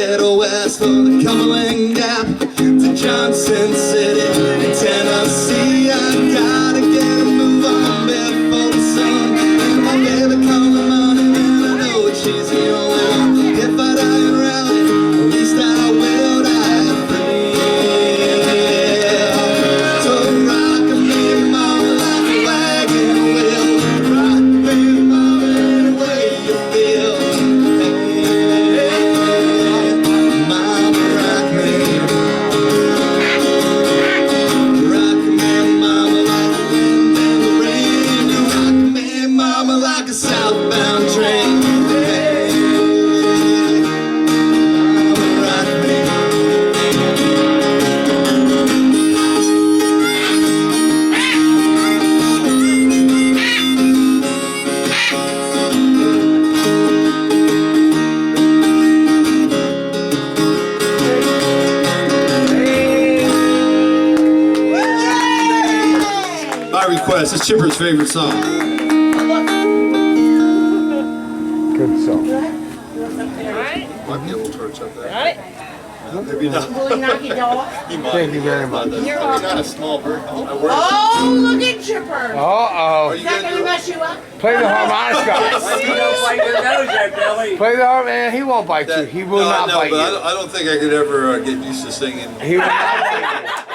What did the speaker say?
head west for the Cumberland Gap to Johnson City in Tennessee. I gotta get a move on before the sun. And my baby called the morning and I know that she's the only one. If I die in rally, at least I will die free. So rock me, mama, like a wagon wheel. Rock me, mama, any way you feel. Hey, mama, rock me. Rock me, mama, like the wind and the rain. Rock me, mama, like a southbound train. Hey, mama, rock me. My request, it's Chipper's favorite song. Good song. Might be a little torch up there. Right? Maybe not. Will you knock it off? Thank you very much. You're Probably welcome. not a small bird. Oh, look at Chipper. Uh-oh. Is that going to mess you up? Play the harmonica. You don't bite your nose there, Billy. Play the harmonica. Man, he won't bite you. He will not bite you. I don't think I could ever get used to singing. He will not bite you.